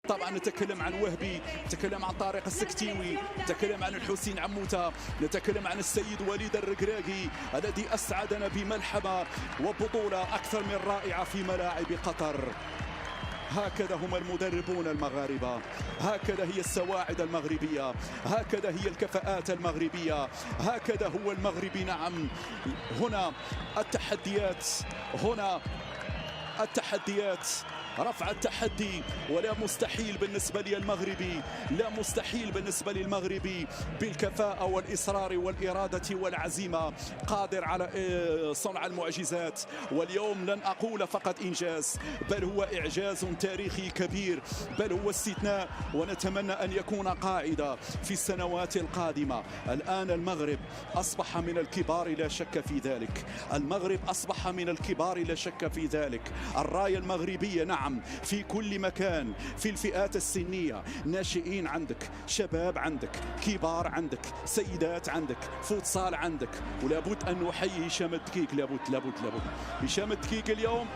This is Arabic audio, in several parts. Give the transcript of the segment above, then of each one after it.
طبعا نتكلم عن وهبي، نتكلم عن طارق السكتيوي، نتكلم عن الحسين عموتة، نتكلم عن السيد وليد الركراكي الذي أسعدنا بملحمة وبطولة أكثر من رائعة في ملاعب قطر. هكذا هم المدربون المغاربة، هكذا هي السواعد المغربية، هكذا هي الكفاءات المغربية، هكذا هو المغربي. نعم، هنا التحديات، هنا التحديات، رفع التحدي، ولا مستحيل بالنسبة لي المغربي، لا مستحيل بالنسبة لي المغربي بالكفاءة والإصرار والإرادة والعزيمة قادر على صنع المعجزات. واليوم لن أقول فقط إنجاز، بل هو إعجاز تاريخي كبير، بل هو استثناء، ونتمنى أن يكون قاعدة في السنوات القادمة. الآن المغرب أصبح من الكبار لا شك في ذلك، المغرب أصبح من الكبار لا شك في ذلك. الراية المغربية نعم في كل مكان، في الفئات السنية، ناشئين عندك، شباب عندك، كبار عندك، سيدات عندك، فوتسال عندك. ولابد أن نحيي هشام الدكيك، لابد هشام الدكيك اليوم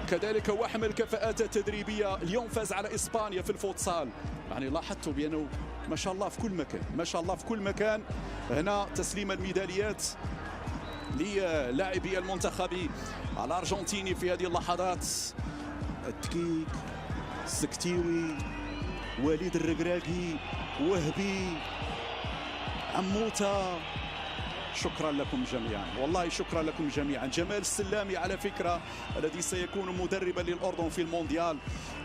كذلك واحد من الكفاءات التدريبية. اليوم فاز على إسبانيا في الفوتسال، يعني لاحظتوا بأنه ما شاء الله في كل مكان، ما شاء الله في كل مكان. هنا تسليم الميداليات للاعبي المنتخب الأرجنتيني في هذه اللحظات. الدكيك، السكتيوي، وليد الركراكي، وهبي، عموتة، شكرا لكم جميعا، والله شكرا لكم جميعا. جمال السلامي على فكرة الذي سيكون مدربا للأردن في المونديال،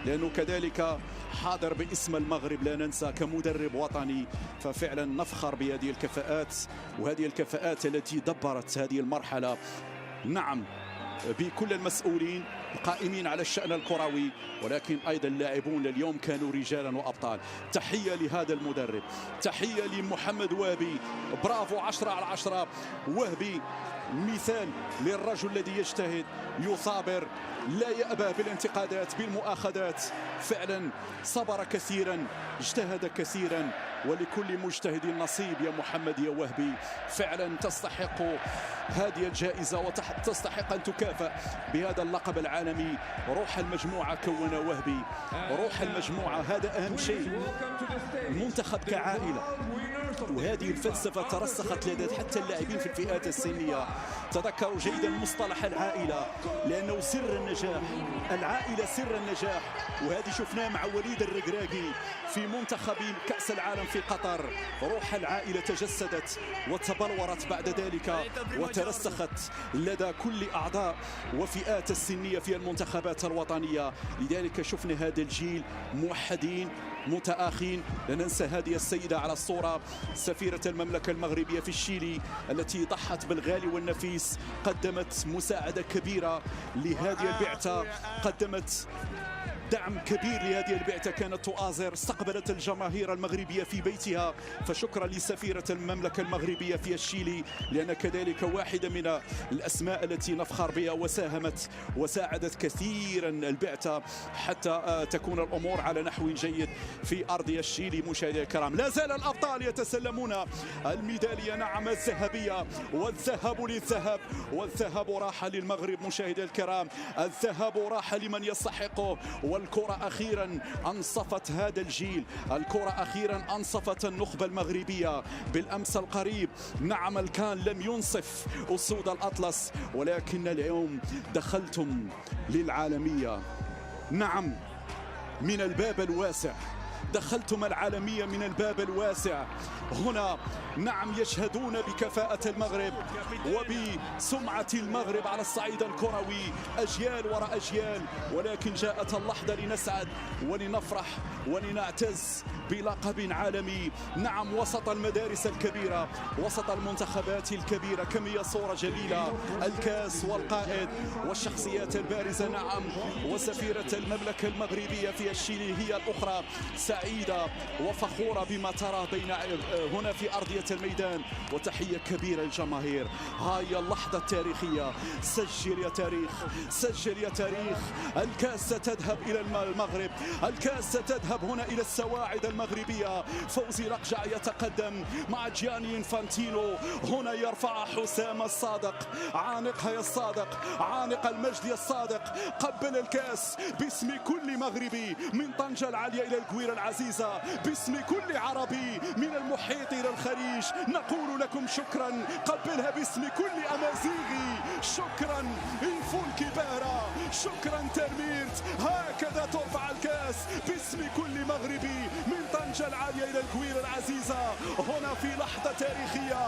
لأنه كذلك حاضر باسم المغرب لا ننسى كمدرب وطني. ففعلا نفخر بهذه الكفاءات، وهذه الكفاءات التي دبرت هذه المرحلة. نعم، بكل المسؤولين القائمين على الشأن الكروي، ولكن أيضا اللاعبون اليوم كانوا رجالا وأبطال. تحية لهذا المدرب، تحية لمحمد وهبي، برافو، 10 على 10. وهبي مثال للرجل الذي يجتهد، يثابر، لا يأبى بالانتقادات، بالمؤاخذات. فعلا صبر كثيرا، اجتهد كثيرا، ولكل مجتهد نصيب يا محمد يا وهبي. فعلا تستحق هذه الجائزة وتستحق أن تكافئ بهذا اللقب العالمي. روح المجموعة كون وهبي، روح المجموعة، هذا أهم شيء. المنتخب كعائلة، وهذه الفلسفة ترسخت لدى حتى اللاعبين في الفئات السنية. تذكروا جيدا مصطلح العائلة، لأنه سر النجاح، العائلة سر النجاح. وهذه شفناه مع وليد الركراكي في منتخب كأس العالم في قطر. روح العائلة تجسدت وتبلورت بعد ذلك وترسخت لدى كل أعضاء وفئات السنية في المنتخبات الوطنية. لذلك شفنا هذا الجيل موحدين متآخين. لا ننسى هذه السيدة على الصورة، سفيرة المملكة المغربية في الشيلي، التي ضحت بالغالي والنفيس، قدمت مساعدة كبيرة لهذه البعثة، قدمت دعم كبير لهذه البعثة، كانت تؤازر، استقبلت الجماهير المغربية في بيتها. فشكرا لسفيرة المملكة المغربية في الشيلي، لأن كذلك واحدة من الأسماء التي نفخر بها، وساهمت وساعدت كثيرا البعثة حتى تكون الأمور على نحو جيد في أرض الشيلي. مشاهدينا الكرام، لا زال الأبطال يتسلمون الميدالية، نعم، الذهبية، والذهب للذهب، والذهب راح للمغرب. مشاهدينا الكرام، الذهب راح لمن يستحقه، والكرة أخيرا أنصفت هذا الجيل، الكرة أخيرا أنصفت النخبة المغربية. بالأمس القريب نعم الكان لم ينصف أسود الأطلس، ولكن اليوم دخلتم للعالمية، نعم، من الباب الواسع، دخلتم العالمية من الباب الواسع. هنا نعم يشهدون بكفاءة المغرب وبسمعة المغرب على الصعيد الكروي، أجيال وراء أجيال. ولكن جاءت اللحظة لنسعد ولنفرح ولنعتز بلقب عالمي، نعم، وسط المدارس الكبيرة، وسط المنتخبات الكبيرة. كم هي صورة جميلة، الكاس والقائد والشخصيات البارزة، نعم. وسفيرة المملكة المغربية في الشيلي هي الأخرى، سعيدة وفخورة بما ترى بين هنا في أرضية الميدان، وتحية كبيرة للجماهير. هاي اللحظة التاريخية، سجل يا تاريخ، سجل يا تاريخ. الكأس ستذهب إلى المغرب، الكأس ستذهب هنا إلى السواعد المغربية. فوزي الأقجع يتقدم مع جياني إنفانتينو، هنا يرفع حسام الصادق. عانقها يا الصادق، عانق المجد يا الصادق. قبل الكأس باسم كل مغربي من طنجة العالية إلى القويرة العزيزة، باسم كل عربي من المحيط إلى الخليج، نقول لكم شكرا. قبلها باسم كل أمازيغي، شكرا إنفول كبارة، شكرا ترميرت. هكذا ترفع الكأس باسم كل مغربي من طنجة العالية إلى القويرة العزيزة، هنا في لحظة تاريخية.